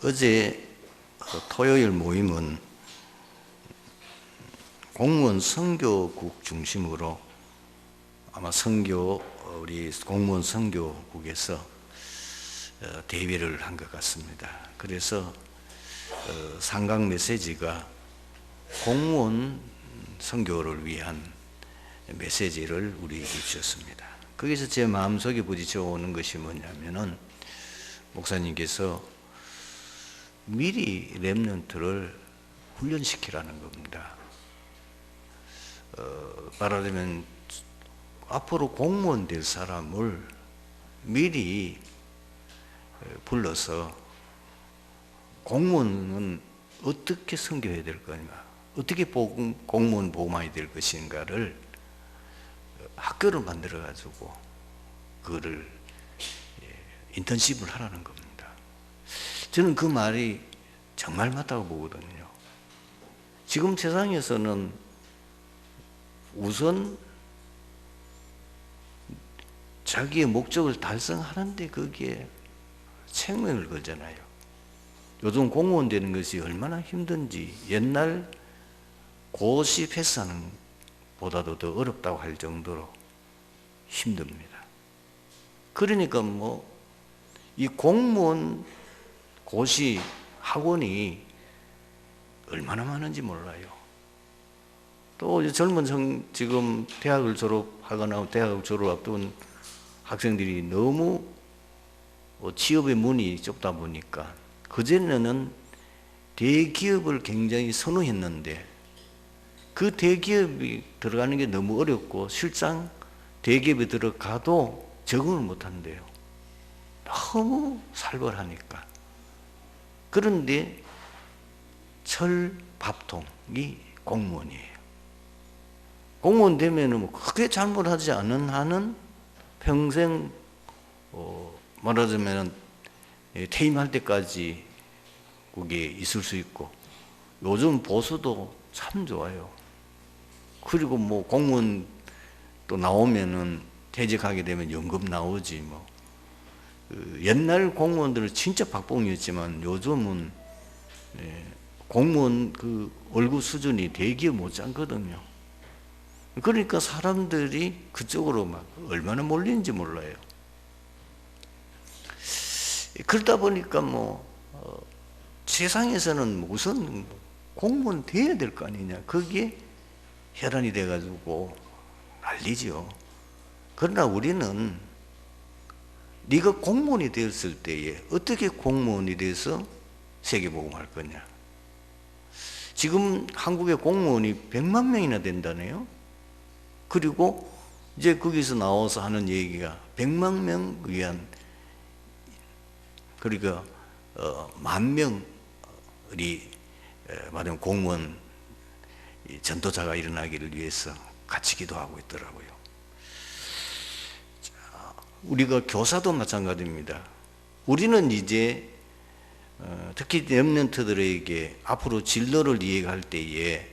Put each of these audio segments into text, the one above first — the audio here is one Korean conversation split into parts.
어제 토요일 모임은 공무원 선교국 중심으로 아마 우리 공무원 선교국에서 대회를 한 것 같습니다. 그래서 상강 메시지가 공무원 선교를 위한 메시지를 우리에게 주셨습니다. 거기서 제 마음속에 부딪혀 오는 것이 뭐냐면은 목사님께서 미리 렘넌트를 훈련시키라는 겁니다. 말하자면 앞으로 공무원 될 사람을 미리 불러서 공무원은 어떻게 선교해야 될 거냐, 어떻게 공무원 복음화해야 될 것인가를 학교를 만들어 가지고 그거를 인턴십을 하라는 겁니다. 저는 그 말이 정말 맞다고 보거든요. 지금 세상에서는 우선 자기의 목적을 달성하는데 거기에 생명을 걸잖아요. 요즘 공무원 되는 것이 얼마나 힘든지 옛날 고시 패스하는 보다도 더 어렵다고 할 정도로 힘듭니다. 그러니까 이 공무원 고시 학원이 얼마나 많은지 몰라요. 또 지금 대학을 졸업하거나 대학을 졸업 앞둔 학생들이 너무 취업의 문이 좁다 보니까 그전에는 대기업을 굉장히 선호했는데 그 대기업이 들어가는 게 너무 어렵고 실상 대기업에 들어가도 적응을 못한대요. 너무 살벌하니까. 그런데 철밥통이 공무원이에요. 공무원 되면은 크게 잘못하지 않은 한은 평생 말하자면 퇴임할 때까지 그게 있을 수 있고, 요즘 보수도 참 좋아요. 그리고 공무원 또 나오면은 퇴직하게 되면 연금 나오지 옛날 공무원들은 진짜 박봉이었지만 요즘은 공무원 그 월급 수준이 대기업 못지않거든요. 그러니까 사람들이 그쪽으로 얼마나 몰리는지 몰라요. 그러다 보니까 세상에서는 우선 공무원 돼야 될 거 아니냐, 그게 혈안이 돼가지고 난리죠. 그러나 우리는 네가 공무원이 되었을 때에 어떻게 공무원이 돼서 세계복음할 거냐. 지금 한국의 공무원이 100만 명이나 된다네요. 그리고 이제 거기서 나와서 하는 얘기가 100만 명 위한, 그러니까 10,000명이 말하면 공무원 전도자가 일어나기를 위해서 같이 기도하고 있더라고요. 우리가 교사도 마찬가지입니다. 우리는 이제 특히 렘넌트들에게 앞으로 진로를 이해할 때에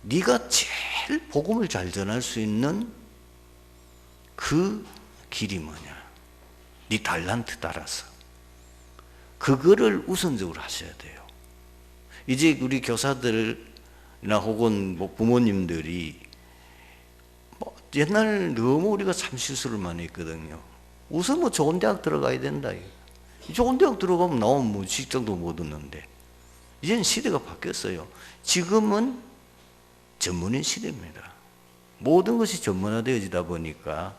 네가 제일 복음을 잘 전할 수 있는 그 길이 뭐냐, 네 달란트 따라서 그거를 우선적으로 하셔야 돼요. 이제 우리 교사들이나 혹은 부모님들이 옛날 너무 우리가 참 실수를 많이 했거든요. 우선 좋은 대학 들어가야 된다. 좋은 대학 들어가면 나오면 직장도 못 얻는데, 이제는 시대가 바뀌었어요. 지금은 전문인 시대입니다. 모든 것이 전문화되어지다 보니까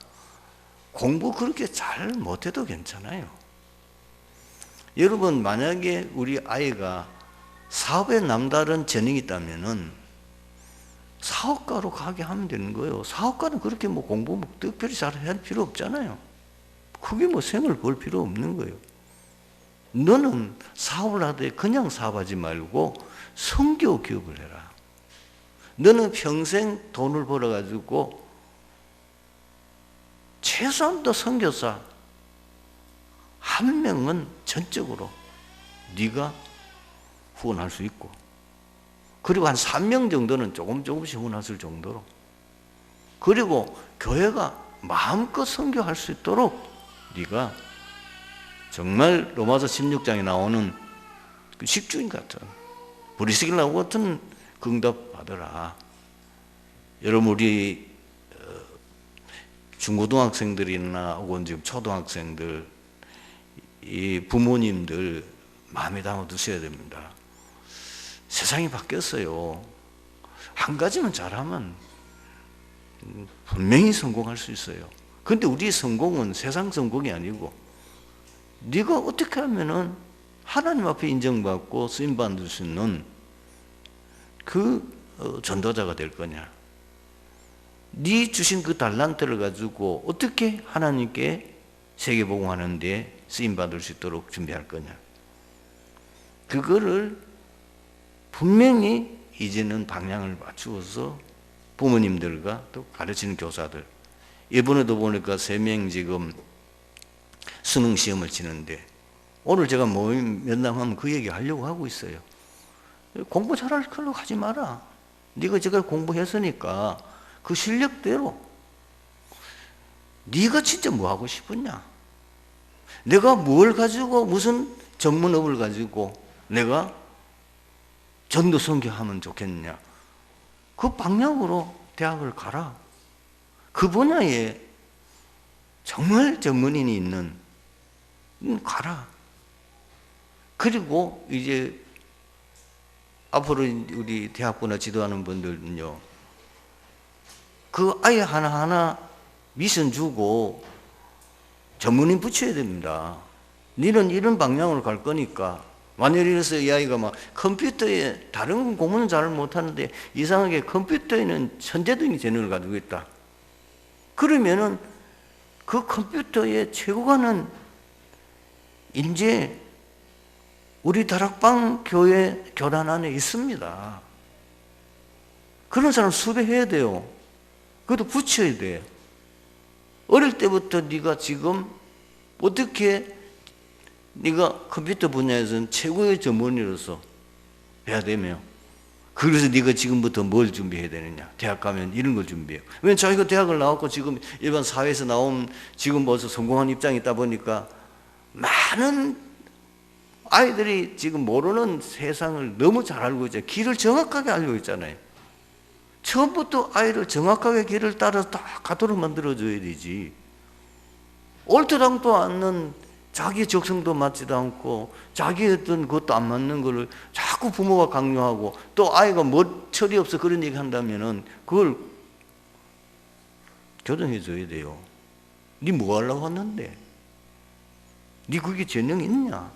공부 그렇게 잘 못해도 괜찮아요. 여러분, 만약에 우리 아이가 사업에 남다른 재능이 있다면은 사업가로 가게 하면 되는 거예요. 사업가는 그렇게 공부 특별히 잘 할 필요 없잖아요. 그게 생을 벌 필요 없는 거예요. 너는 사업을 하되 그냥 사업하지 말고 선교 기업을 해라. 너는 평생 돈을 벌어가지고 최소한도 선교사 한 명은 전적으로 네가 후원할 수 있고, 그리고 한 3명 정도는 조금씩 후원하실 정도로, 그리고 교회가 마음껏 선교할 수 있도록 네가 정말 로마서 16장에 나오는 그 식주인 같은 브리스길라 같은 그 응답 받으라. 여러분 우리 중고등학생들이나 혹은 지금 초등학생들 이 부모님들 마음에 담아 두셔야 됩니다. 세상이 바뀌었어요. 한 가지만 잘하면 분명히 성공할 수 있어요. 그런데 우리 성공은 세상 성공이 아니고 네가 어떻게 하면은 하나님 앞에 인정받고 쓰임받을 수 있는 그 전도자가 될 거냐. 네 주신 그 달란트를 가지고 어떻게 하나님께 세계복음하는 데 쓰임받을 수 있도록 준비할 거냐. 그거를 분명히 이제는 방향을 맞추어서 부모님들과 또 가르치는 교사들, 이번에도 보니까 3명 지금 수능 시험을 치는데 오늘 제가 모임 면담하면 그 얘기 하려고 하고 있어요. 공부 잘할 걸로 하지 마라. 네가 제가 공부했으니까 그 실력대로 네가 진짜 뭐 하고 싶었냐? 내가 뭘 가지고 무슨 전문업을 가지고 내가 전도 선교하면 좋겠냐? 그 방향으로 대학을 가라. 그 분야에 정말 전문인이 있는 가라. 그리고 이제 앞으로 우리 대학부나 지도하는 분들은요, 그 아이 하나하나 미션 주고 전문인 붙여야 됩니다. 너는 이런 방향으로 갈 거니까. 만약 이래서 이 아이가 막 컴퓨터에 다른 공부는 잘 못하는데 이상하게 컴퓨터에는 천재적인 재능을 가지고 있다. 그러면은 그 컴퓨터의 최고가는 이제 우리 다락방 교회 교단 안에 있습니다. 그런 사람 수배해야 돼요. 그것도 붙여야 돼요. 어릴 때부터 네가 지금 어떻게 네가 컴퓨터 분야에서는 최고의 전문의로서 해야 되며, 그래서 네가 지금부터 뭘 준비해야 되느냐. 대학 가면 이런 걸 준비해요. 왜냐면 자기가 대학을 나왔고 지금 일반 사회에서 나온 지금 벌써 성공한 입장이 있다 보니까 많은 아이들이 지금 모르는 세상을 너무 잘 알고 있잖아요. 길을 정확하게 알고 있잖아요. 처음부터 아이를 정확하게 길을 따라서 다 가도록 만들어줘야 되지. 옳지도 않는 자기의 적성도 맞지도 않고 자기의 어떤 것도 안 맞는 거를 자꾸 부모가 강요하고 또 아이가 뭐 철이 없어 그런 얘기 한다면은 그걸 교정해 줘야 돼요. 네 뭐 하려고 왔는데? 네 그게 재능 있냐?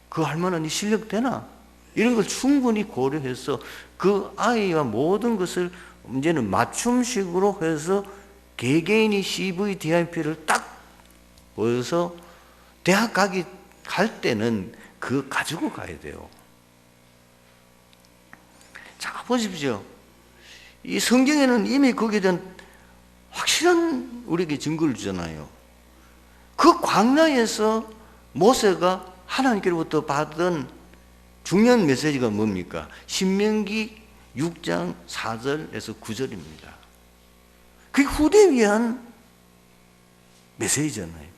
그거 할 만한 네 실력 되나? 이런 걸 충분히 고려해서 그 아이와 모든 것을 이제는 맞춤식으로 해서 개개인이 CV, DIP를 딱 보여서 대학 갈 때는 그거 가지고 가야 돼요. 자, 보십시오. 이 성경에는 이미 거기에 대한 확실한 우리에게 증거를 주잖아요. 그 광야에서 모세가 하나님께로부터 받은 중요한 메시지가 뭡니까? 신명기 6장 4절에서 9절입니다. 그게 후대에 위한 메시지잖아요.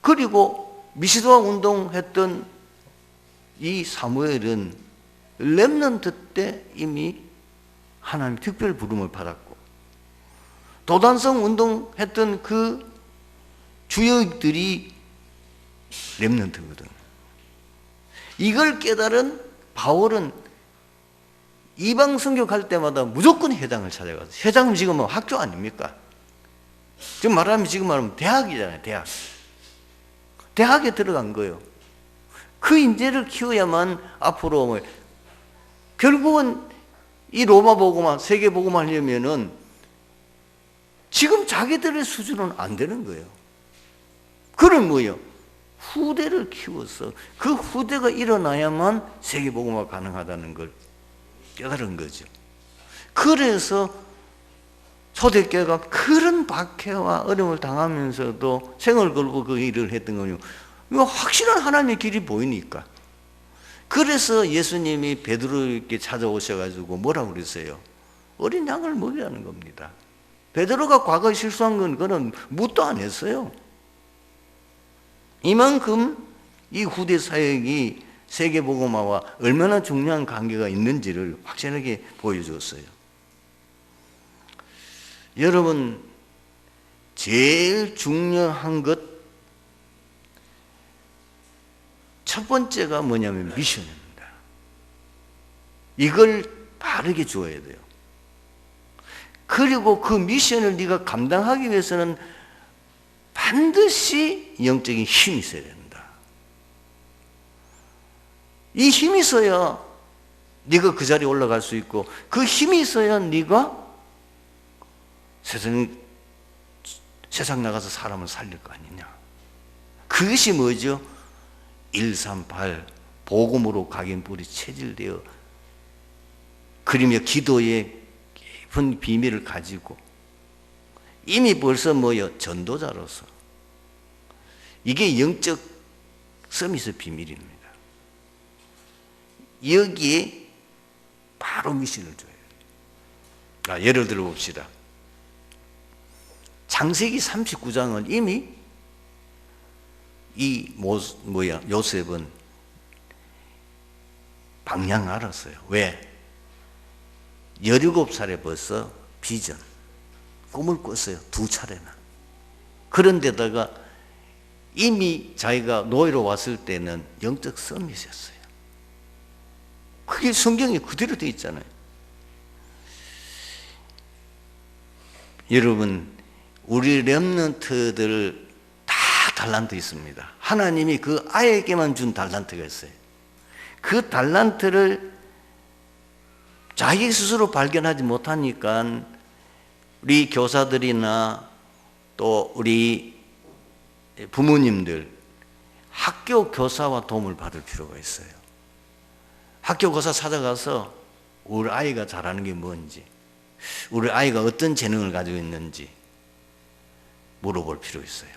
그리고 미시도와 운동했던 이 사무엘은 렘넌트 때 이미 하나님 특별 부름을 받았고, 도단성 운동했던 그 주역들이 렘넌트거든. 이걸 깨달은 바울은 이방 선교 갈 때마다 무조건 회당을 찾아가서, 회당은 지금 뭐 학교 아닙니까? 지금 말하면 대학이잖아요. 대학에 들어간 거예요. 그 인재를 키워야만 앞으로 뭐 결국은 이 로마 복음화, 세계 복음화 하려면은 지금 자기들의 수준은 안 되는 거예요. 그럼 뭐예요? 후대를 키워서 그 후대가 일어나야만 세계 복음화 가능하다는 걸 깨달은 거죠. 그래서 초대교회가 그런 박해와 어려움을 당하면서도 생을 걸고 그 일을 했던 거요. 이거 확실한 하나님의 길이 보이니까. 그래서 예수님이 베드로에게 찾아오셔가지고 뭐라고 그랬어요? 어린 양을 먹이라는 겁니다. 베드로가 과거에 실수한 건 그는 묻도 안 했어요. 이만큼 이 후대 사역이 세계복음화와 얼마나 중요한 관계가 있는지를 확실하게 보여줬어요. 여러분, 제일 중요한 것, 첫 번째가 뭐냐면 미션입니다. 이걸 바르게 주어야 돼요. 그리고 그 미션을 네가 감당하기 위해서는 반드시 영적인 힘이 있어야 된다. 이 힘이 있어야 네가 그 자리에 올라갈 수 있고, 그 힘이 있어야 네가 세상 나가서 사람을 살릴 거 아니냐. 그것이 뭐죠? 138 복음으로 각인뿔이 체질되어 그리며 기도의 깊은 비밀을 가지고 이미 벌써 뭐요? 전도자로서. 이게 영적 서밋의 비밀입니다. 여기에 바로 미션을 줘요. 예를 들어 봅시다. 창세기 39장은 이미 이 요셉은 방향 알았어요. 왜? 17살에 벌써 비전, 꿈을 꿨어요. 2차례나. 그런데다가 이미 자기가 노예로 왔을 때는 영적 서밋이었어요. 그게 성경에 그대로 되어 있잖아요. 여러분, 우리 렘넌트들 다 달란트 있습니다. 하나님이 그 아이에게만 준 달란트가 있어요. 그 달란트를 자기 스스로 발견하지 못하니까 우리 교사들이나 또 우리 부모님들 학교 교사와 도움을 받을 필요가 있어요. 학교 교사 찾아가서 우리 아이가 잘하는 게 뭔지, 우리 아이가 어떤 재능을 가지고 있는지 물어볼 필요 있어요.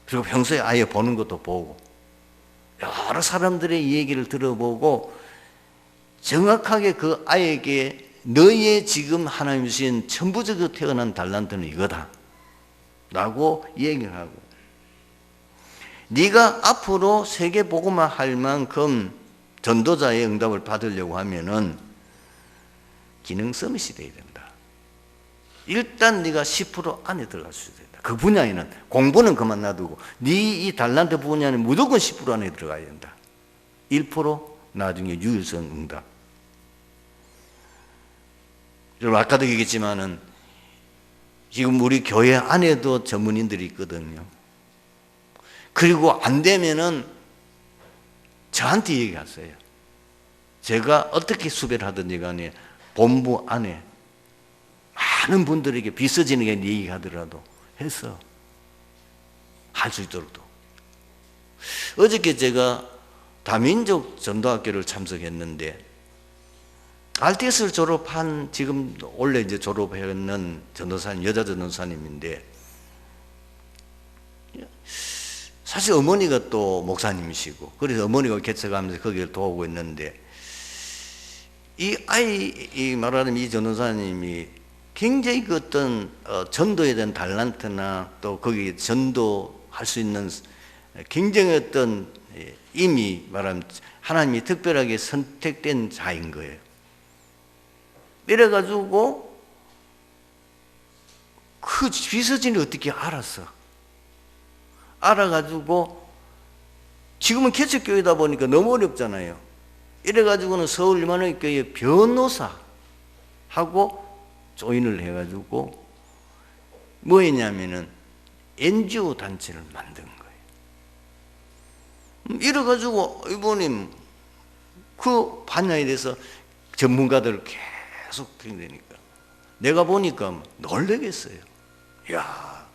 그리고 평소에 아이 보는 것도 보고 여러 사람들의 얘기를 들어보고 정확하게 그 아이에게 너의 지금 하나님 주신 천부적으로 태어난 달란트는 이거다 라고 얘기를 하고, 네가 앞으로 세계 복음화 할 만큼 전도자의 응답을 받으려고 하면은 기능 서밋이 돼야 된다. 일단 네가 10% 안에 들어갈 수 있다. 그 분야에는 공부는 그만 놔두고 네 이 달란트 분야는 무조건 10% 안에 들어가야 된다. 1% 나중에 유일성 응답. 여러분, 아까도 얘기했지만은 지금 우리 교회 안에도 전문인들이 있거든요. 그리고 안 되면은 저한테 얘기하세요. 제가 어떻게 수배를 하든지 간에 본부 안에 많은 분들에게 비서지는 게 얘기하더라도 해서 할 수 있도록. 어저께 제가 다민족 전도학교를 참석했는데 RTS를 졸업한, 지금 원래 이제 졸업했는 전도사님, 여자 전도사님인데, 사실 어머니가 또 목사님이시고, 그래서 어머니가 개척하면서 거기를 도우고 있는데, 이 말하는 이 전도사님이 굉장히 그 어떤 전도에 대한 달란트나 또 거기 전도할 수 있는 굉장히 어떤 이미 말하면 하나님이 특별하게 선택된 자인 거예요. 이래가지고 그 비서진이 어떻게 알아가지고 지금은 개척교회다 보니까 너무 어렵잖아요. 이래가지고는 서울 이만원교회 변호사하고 조인을 해가지고 뭐 했냐면은 NGO 단체를 만든 거예요. 이래가지고 이번에 그 반야에 대해서 전문가들 계속 되니까 내가 보니까 놀라겠어요. 야,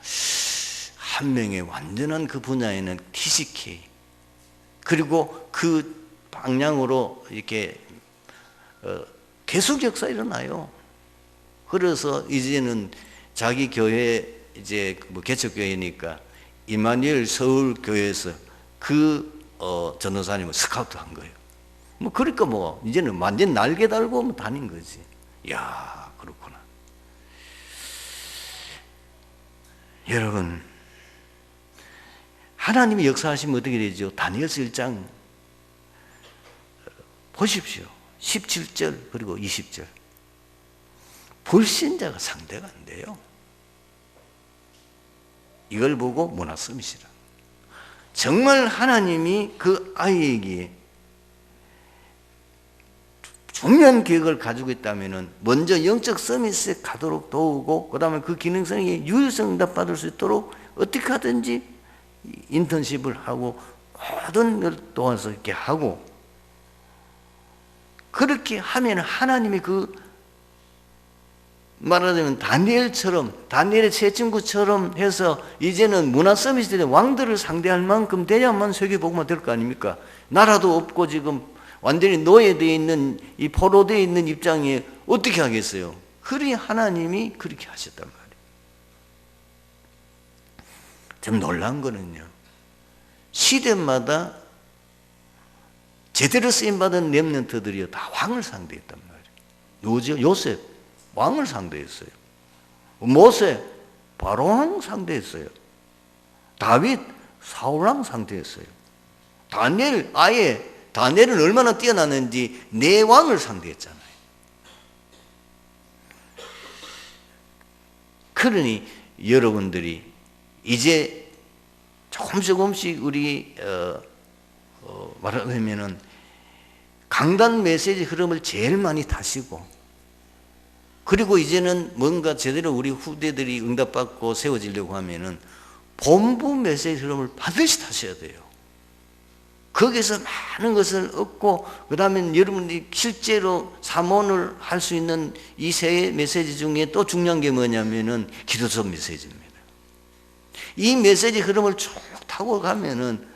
한 명의 완전한 그 분야에는 TCK, 그리고 그 방향으로 이렇게 계속 역사 일어나요. 그래서 이제는 자기 교회 이제 뭐 개척교회니까 이마누엘 서울교회에서 그 전도사님을 스카우트 한 거예요. 뭐 그러니까 뭐 이제는 완전 날개 달고 뭐 다닌 거지. 야, 그렇구나. 여러분, 하나님이 역사하시면 어떻게 되죠? 다니엘서 1장 보십시오. 17절 그리고 20절. 불신자가 상대가 안 돼요. 이걸 보고 문화서밋이라. 정말 하나님이 그 아이에게 중요한 계획을 가지고 있다면 먼저 영적 서밋에 가도록 도우고 그 다음에 그 기능성이 유일성 응답받을 수 있도록 어떻게 하든지 인턴십을 하고 모든 걸 도와서 이렇게 하고, 그렇게 하면 하나님이 그 말하자면 다니엘처럼, 다니엘의 세 친구처럼 해서 이제는 문화 서밋들의 왕들을 상대할 만큼 돼야만 세계복음화 될 거 아닙니까? 나라도 없고 지금 완전히 노예되어 있는, 이 포로되어 있는 입장에 어떻게 하겠어요? 그리 하나님이 그렇게 하셨단 말이에요. 좀 놀라운 거는요, 시대마다 제대로 쓰임받은 렘넌트들이요 다 왕을 상대했단 말이에요. 누구죠? 요셉 왕을 상대했어요. 모세 바로왕 상대했어요. 다윗 사울왕 상대했어요. 다니엘, 아예 다니엘은 얼마나 뛰어났는지 네 왕을 상대했잖아요. 그러니 여러분들이 이제 조금씩 우리 말하자면은 강단 메시지 흐름을 제일 많이 타시고, 그리고 이제는 뭔가 제대로 우리 후대들이 응답받고 세워지려고 하면은 본부 메시지 흐름을 반드시 타셔야 돼요. 거기서 많은 것을 얻고, 그 다음에 여러분이 실제로 사모를 할 수 있는 이 세 메시지 중에 또 중요한 게 뭐냐면은 기도서 메시지입니다. 이 메시지 흐름을 쭉 타고 가면은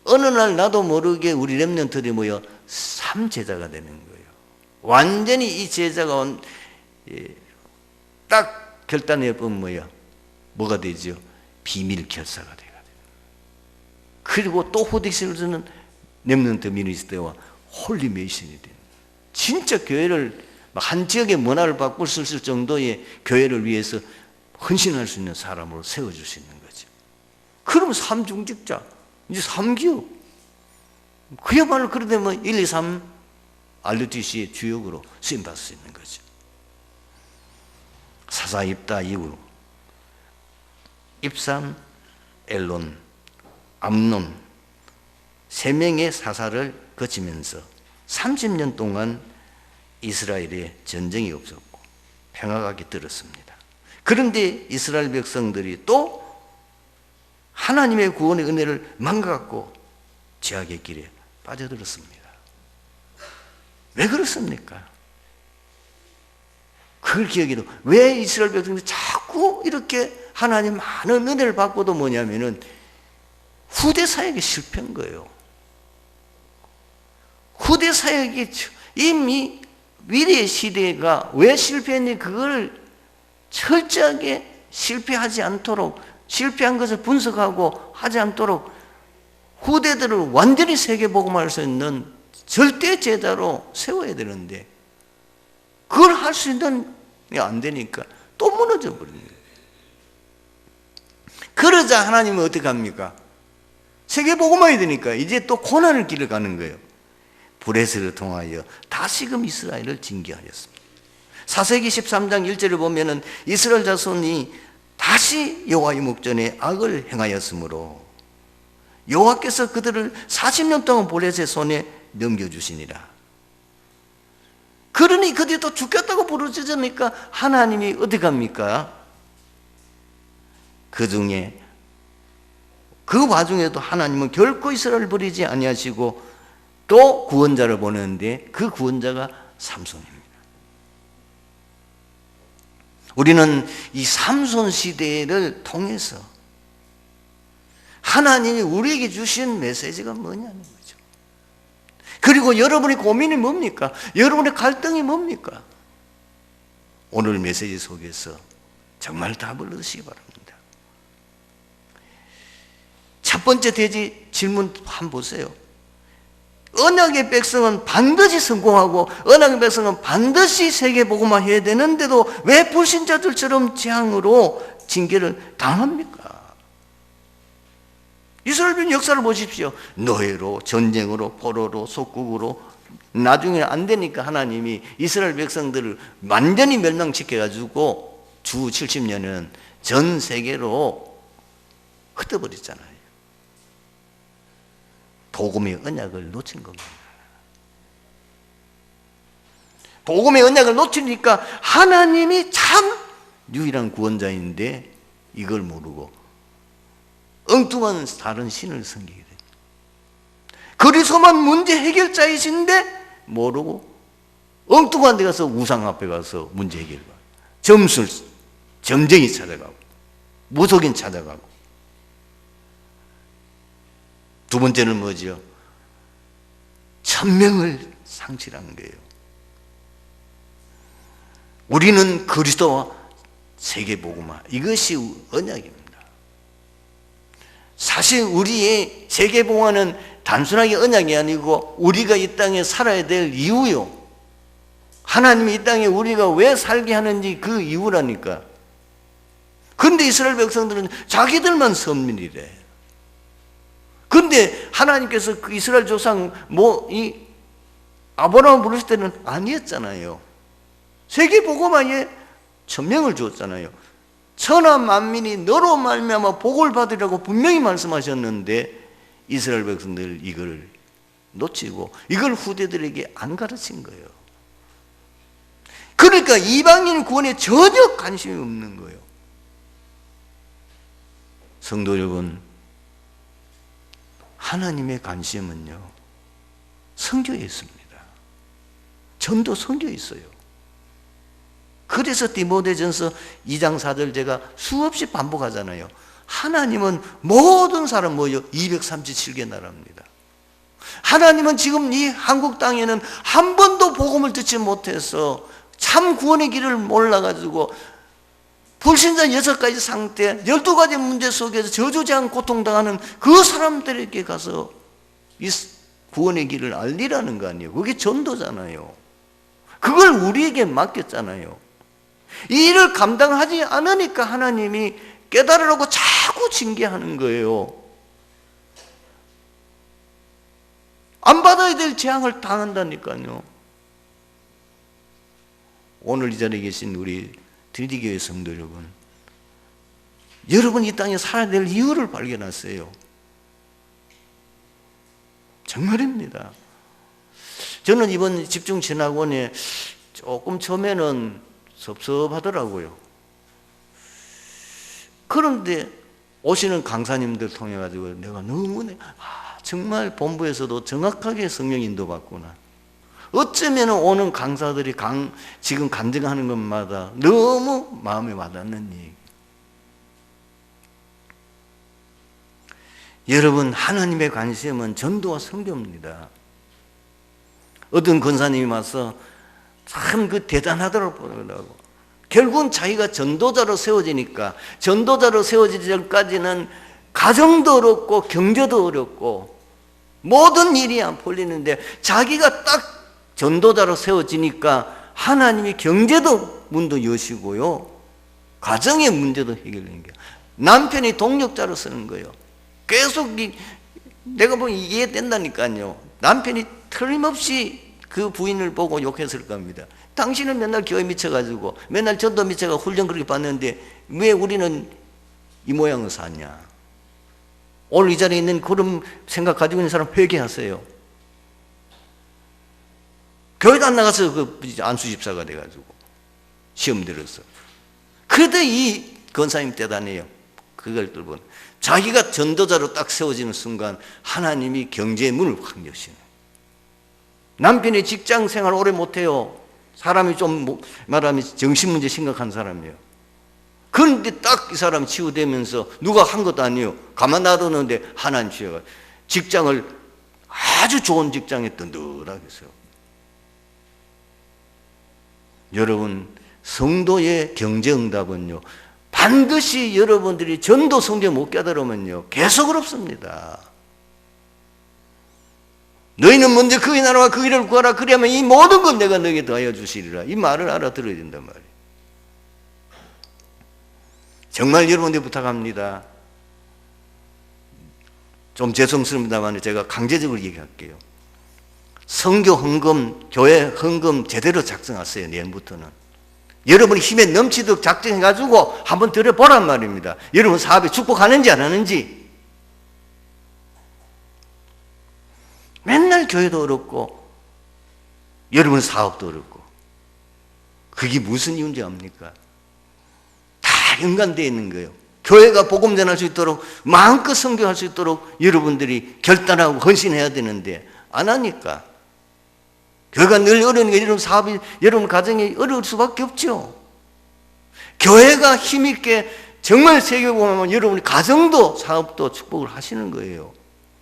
어느 날 나도 모르게 우리 렘넌트들이 모여 3제자가 되는 거예요. 완전히 이 제자가 딱 결단해 보면 뭐가 되죠? 비밀 결사가 돼요. 그리고 또 후대시로서는 렘넌트 미니스트와 홀리 메이션이 되는, 진짜 교회를 한 지역의 문화를 바꿀 수 있을 정도의 교회를 위해서 헌신할 수 있는 사람으로 세워줄 수 있는 거죠. 그러면 3중직자, 이제 3기업, 그야말로 그러되면 1, 2, 3 RUTC의 주역으로 쓰임받을 수 있는 거죠. 사사 입다 이후 입산, 엘론, 암논 3명의 사사를 거치면서 30년 동안 이스라엘에 전쟁이 없었고 평화가 깃들었습니다. 그런데 이스라엘 백성들이 또 하나님의 구원의 은혜를 망각하고 죄악의 길에 빠져들었습니다. 왜 그렇습니까? 그걸 기억해도 왜 이스라엘 백성들이 자꾸 이렇게 하나님 많은 은혜를 받고도 뭐냐면은 후대 사역에 실패한 거예요. 후대 사역이 이미 위대의 시대가 왜 실패했는지 그걸 철저하게 실패하지 않도록, 실패한 것을 분석하고 하지 않도록 후대들을 완전히 세계복음화할 수 있는 절대 제자로 세워야 되는데 그걸 할 수 있는 게 안 되니까 또 무너져 버리는 거예요. 그러자 하나님은 어떻게 합니까? 세계복음화해야 되니까 이제 또 고난의 길을 가는 거예요. 브레스를 통하여 다시금 이스라엘을 징계하였습니다. 사세기 13장 1절을 보면은 이스라엘 자손이 다시 여호와의 목전에 악을 행하였으므로 여호와께서 그들을 40년 동안 브레스의 손에 넘겨주시니라. 그러니 그들이 또 죽겠다고 부르짖으니까 하나님이 어떻게 합니까? 그 와중에도 하나님은 결코 이스라엘을 버리지 아니하시고 또 구원자를 보내는데 그 구원자가 삼손입니다. 우리는 이 삼손 시대를 통해서 하나님이 우리에게 주신 메시지가 뭐냐는 거죠. 그리고 여러분의 고민이 뭡니까? 여러분의 갈등이 뭡니까? 오늘 메시지 속에서 정말 답을 얻으시기 바랍니다. 첫 번째 대지 질문 한번 보세요. 언약의 백성은 반드시 성공하고 언약의 백성은 반드시 세계복음화 해야 되는데도 왜 불신자들처럼 재앙으로 징계를 당합니까? 이스라엘 역사를 보십시오. 노예로, 전쟁으로, 포로로, 속국으로. 나중에 안 되니까 하나님이 이스라엘 백성들을 완전히 멸망시켜가지고 주 70년은 전 세계로 흩어버렸잖아요. 복음의 언약을 놓친 겁니다. 복음의 언약을 놓치니까 하나님이 참 유일한 구원자인데 이걸 모르고 엉뚱한 다른 신을 섬기게 됩니다. 그리스도만 문제 해결자이신데 모르고 엉뚱한 데 가서 우상 앞에 가서 문제 해결을 받아요. 점술, 점쟁이 찾아가고 무속인 찾아가고. 두 번째는 뭐죠? 천명을 상실한 거예요. 우리는 그리스도와 세계복음화, 이것이 언약입니다. 사실 우리의 세계복음화는 단순하게 언약이 아니고 우리가 이 땅에 살아야 될 이유요. 하나님이 이 땅에 우리가 왜 살게 하는지 그 이유라니까. 그런데 이스라엘 백성들은 자기들만 선민이래. 그런데 하나님께서 그 이스라엘 조상 이 아브라함을 부르실 때는 아니었잖아요. 세계복음화에 천명을 주었잖아요. 천하 만민이 너로 말미암아 복을 받으라고 분명히 말씀하셨는데 이스라엘 백성들 이걸 놓치고 이걸 후대들에게 안 가르친 거예요. 그러니까 이방인 구원에 전혀 관심이 없는 거예요. 성도 여러분, 하나님의 관심은요 성경에 있습니다. 전도 성경에 있어요. 그래서 디모데전서 2장 4절 제가 수없이 반복하잖아요. 하나님은 모든 사람 모여 237개 나라입니다. 하나님은 지금 이 한국 땅에는 한 번도 복음을 듣지 못해서 참 구원의 길을 몰라가지고 불신자 6가지 상태, 12가지 문제 속에서 저주제한 고통당하는 그 사람들에게 가서 이 구원의 길을 알리라는 거 아니에요. 그게 전도잖아요. 그걸 우리에게 맡겼잖아요. 이 일을 감당하지 않으니까 하나님이 깨달으라고 자꾸 징계하는 거예요. 안 받아야 될 재앙을 당한다니까요. 오늘 이 자리에 계신 우리 드디교회 성도 여러분, 여러분 이 땅에 살아야 될 이유를 발견하세요. 정말입니다. 저는 이번 집중신학원에 조금 처음에는 섭섭하더라고요. 그런데 오시는 강사님들 통해 가지고 내가 너무 정말 본부에서도 정확하게 성령 인도받구나. 어쩌면 오는 강사들이 지금 간증하는 것마다 너무 마음에 와닿는 얘기. 여러분, 하나님의 관심은 전도와 선교입니다. 어떤 권사님이 와서 참 대단하더라고. 결국은 자기가 전도자로 세워지니까, 전도자로 세워지기 전까지는 가정도 어렵고 경제도 어렵고 모든 일이 안 풀리는데 자기가 딱 전도자로 세워지니까 하나님이 경제도 문도 여시고요, 가정의 문제도 해결되는 거예요. 남편이 동력자로 쓰는 거예요. 계속 내가 보면 이해된다니까요. 남편이 틀림없이 그 부인을 보고 욕했을 겁니다. 당신은 맨날 교회 미쳐가지고 맨날 전도 미쳐가 훈련 그렇게 받는데 왜 우리는 이 모양을 사냐. 오늘 이 자리에 있는 그런 생각 가지고 있는 사람 회개하세요. 교회도 안 나가서 안수집사가 돼가지고 시험 들었어. 그래도 이 권사님 대단해요. 그걸 뚫고 자기가 전도자로 딱 세워지는 순간 하나님이 경제의 문을 확 여시네. 남편이 직장 생활 오래 못해요. 사람이 좀 말하면 정신문제 심각한 사람이에요. 그런데 딱 이 사람 치유되면서 누가 한 것도 아니에요. 가만 놔두는데 하나님 치유가 직장을 아주 좋은 직장에 든든하게 세워. 여러분, 성도의 경제응답은요, 반드시 여러분들이 전도 성경 못 깨달으면요 계속 어렵습니다. 너희는 먼저 그의 나라와 그 일을 구하라. 그리하면 이 모든 건 내가 너에게 더하여 주시리라. 이 말을 알아들어야 된단 말이에요. 정말 여러분들 부탁합니다. 좀 죄송스럽습니다만 제가 강제적으로 얘기할게요. 선교 헌금, 교회 헌금 제대로 작성하세요. 내년부터는. 여러분이 힘에 넘치도록 작정해가지고 한번 들어보란 말입니다. 여러분 사업에 축복하는지 안 하는지. 맨날 교회도 어렵고 여러분 사업도 어렵고 그게 무슨 이유인지 압니까? 다 연관되어 있는 거예요. 교회가 복음 전할 수 있도록 마음껏 선교할 수 있도록 여러분들이 결단하고 헌신해야 되는데 안 하니까 교회가 늘 어려우니까 여러분 사업이 여러분 가정이 어려울 수밖에 없죠. 교회가 힘있게 정말 세계복음하면 여러분이 가정도 사업도 축복을 하시는 거예요.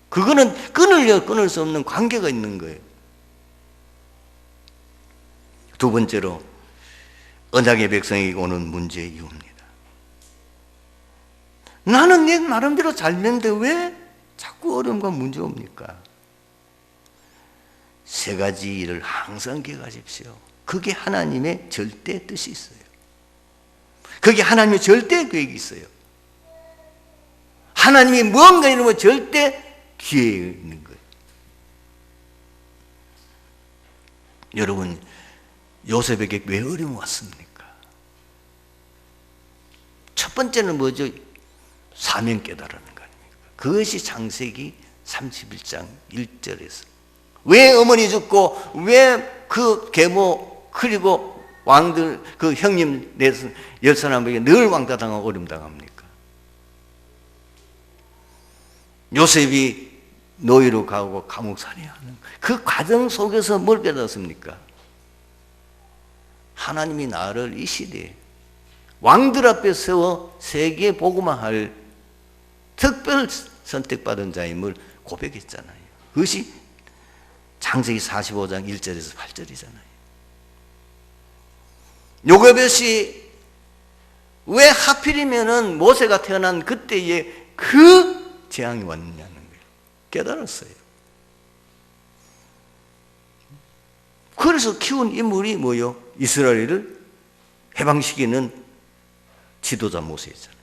그거는 끊을 수 없는 관계가 있는 거예요. 두 번째로 언약의 백성에게 오는 문제의 이유입니다. 나는 내 나름대로 잘 됐는데 왜 자꾸 어려움과 문제가 옵니까? 세 가지 일을 항상 기억하십시오. 그게 하나님의 절대 뜻이 있어요. 그게 하나님의 절대 계획이 있어요. 하나님이 뭔가 이러면 절대 기회에 있는 거예요. 여러분, 요셉에게 왜 어려움이 왔습니까? 첫 번째는 뭐죠? 사명 깨달으라는 거 아닙니까? 그것이 창세기 31장 1절에서 왜 어머니 죽고 왜 그 계모 그리고 왕들 그 형님 열 사람에게 늘 왕따당하고 어림당합니까? 요셉이 노예로 가고 감옥살이하는 그 과정 속에서 뭘 깨닫습니까? 하나님이 나를 이 시대에 왕들 앞에 세워 세계 복음화할 특별 선택받은 자임을 고백했잖아요. 그것이 창세기 45장 1절에서 8절이잖아요. 요셉이 왜 하필이면은 모세가 태어난 그때에 그 재앙이 왔느냐는 거예요. 깨달았어요. 그래서 키운 인물이 뭐요? 이스라엘을 해방시키는 지도자 모세였잖아요.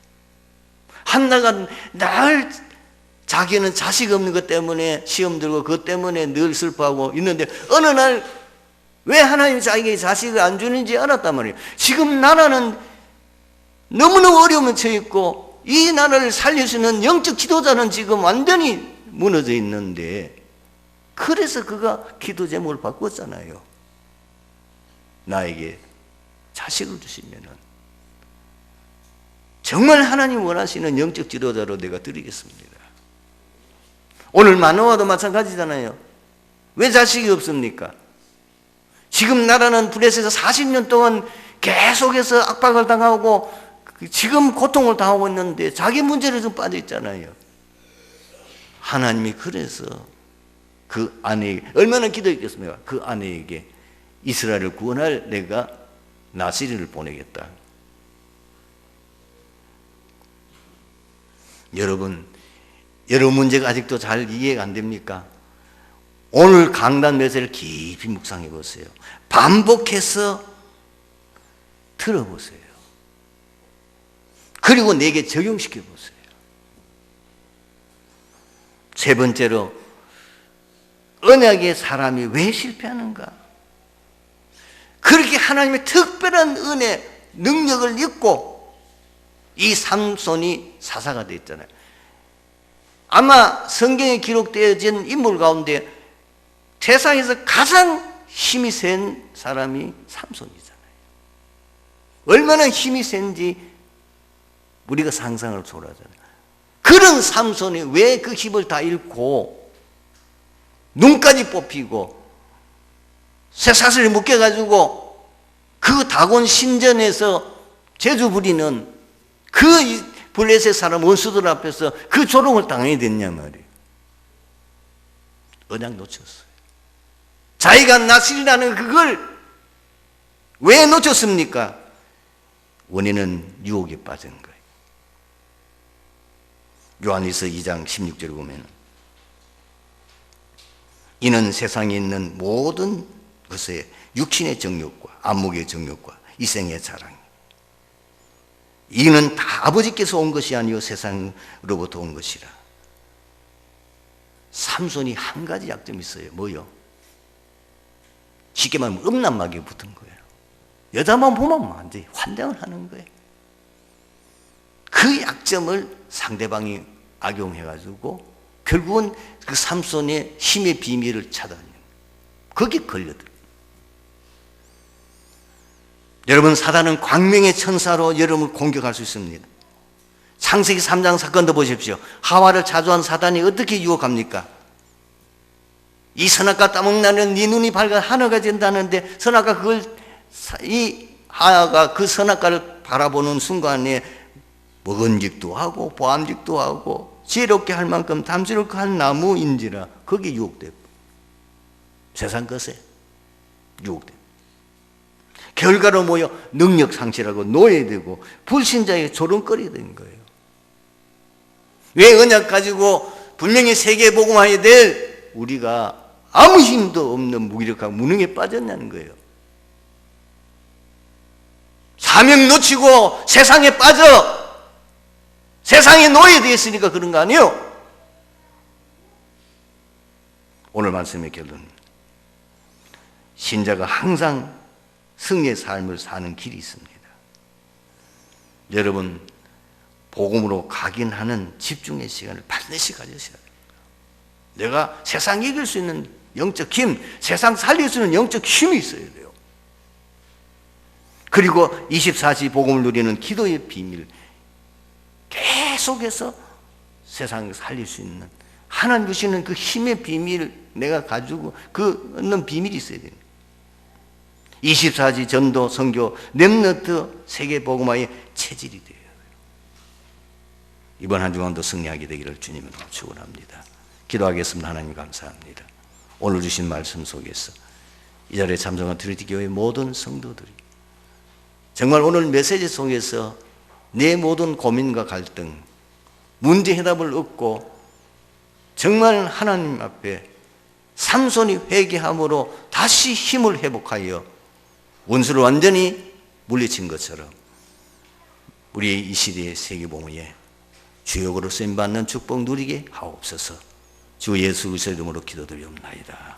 한나가 날 자기는 자식 없는 것 때문에 시험 들고 그것 때문에 늘 슬퍼하고 있는데 어느 날 왜 하나님이 자기에게 자식을 안 주는지 알았단 말이에요. 지금 나라는 너무너무 어려움에 처해 있고 이 나라를 살릴 수 있는 영적 지도자는 지금 완전히 무너져 있는데 그래서 그가 기도 제목을 바꿨잖아요. 나에게 자식을 주시면은 정말 하나님 원하시는 영적 지도자로 내가 드리겠습니다. 오늘 마노아도 마찬가지잖아요. 왜 자식이 없습니까? 지금 나라는 블레셋에서 40년 동안 계속해서 압박을 당하고 지금 고통을 당하고 있는데 자기 문제로 좀 빠져 있잖아요. 하나님이 그래서 그 아내에게 얼마나 기도했겠습니까? 그 아내에게 이스라엘을 구원할 내가 나시리를 보내겠다. 여러분 문제가 아직도 잘 이해가 안 됩니까? 오늘 강단 메시지를 깊이 묵상해 보세요. 반복해서 들어보세요. 그리고 내게 적용시켜 보세요. 세 번째로 언약의 사람이 왜 실패하는가? 그렇게 하나님의 특별한 은혜, 능력을 입고 이 삼손이 사사가 됐잖아요. 아마 성경에 기록되어진 인물 가운데 세상에서 가장 힘이 센 사람이 삼손이잖아요. 얼마나 힘이 센지 우리가 상상을 초월하잖아요. 그런 삼손이 왜 그 힘을 다 잃고 눈까지 뽑히고 쇠사슬에 묶여가지고 그 다곤 신전에서 제주 부리는 그 블레셋 사람 원수들 앞에서 그 조롱을 당하게 됐냐 말이에요. 언약 놓쳤어요. 자기가 나실이라는 그걸 왜 놓쳤습니까? 원인은 유혹에 빠진 거예요. 요한일서 2장 16절에 보면 이는 세상에 있는 모든 것에 육신의 정욕과 안목의 정욕과 이생의 자랑 이는 다 아버지께서 온 것이 아니요 세상으로부터 온 것이라. 삼손이 한 가지 약점이 있어요. 뭐요? 쉽게 말하면 음란마귀에 붙은 거예요. 여자만 보면 안 돼. 환장을 하는 거예요. 그 약점을 상대방이 악용해가지고 결국은 그 삼손의 힘의 비밀을 찾아내는 거예요. 거기에 걸려들어요. 여러분, 사단은 광명의 천사로 여러분을 공격할 수 있습니다. 창세기 3장 사건도 보십시오. 하와를 자주한 사단이 어떻게 유혹합니까? 이 선악과 따먹나는 네 눈이 밝아 하나가 된다는데, 선악과 그걸, 이 하와가 그 선악과를 바라보는 순간에 먹은직도 하고 보암직도 하고 지혜롭게 할 만큼 탐스럽게 한 나무인지라 거기에 유혹돼요. 세상 것에 유혹돼요. 결과로 모여 능력 상실하고 노예되고 불신자에게 조롱거리게 된 거예요. 왜 언약 가지고 분명히 세계 복음화해야 될 우리가 아무 힘도 없는 무기력하고 무능에 빠졌냐는 거예요. 사명 놓치고 세상에 빠져 세상에 노예되었으니까 그런 거 아니에요? 오늘 말씀의 결론, 신자가 항상 승리의 삶을 사는 길이 있습니다. 여러분, 복음으로 각인하는 집중의 시간을 반드시 가지셔야 됩니다. 내가 세상 이길 수 있는 영적 힘, 세상 살릴 수 있는 영적 힘이 있어야 돼요. 그리고 24시 복음을 누리는 기도의 비밀, 계속해서 세상을 살릴 수 있는 하나님 주시는 그 힘의 비밀을 내가 가지고 그는 비밀이 있어야 됩니다. 24시 전도, 선교, 렘넌트 세계 복음화의 체질이 돼요. 이번 한 주간도 승리하게 되기를 주님으로 축원합니다. 기도하겠습니다. 하나님 감사합니다. 오늘 주신 말씀 속에서 이 자리에 참석한 트리티 교회 모든 성도들이 정말 오늘 메시지 속에서 내 모든 고민과 갈등, 문제 해답을 얻고 정말 하나님 앞에 삼손이 회개함으로 다시 힘을 회복하여 원수를 완전히 물리친 것처럼 우리의 이 시대의 세계복음에 주역으로 쓰임받는 축복 누리게 하옵소서. 주 예수 그리스도의 이름으로 기도드리옵나이다.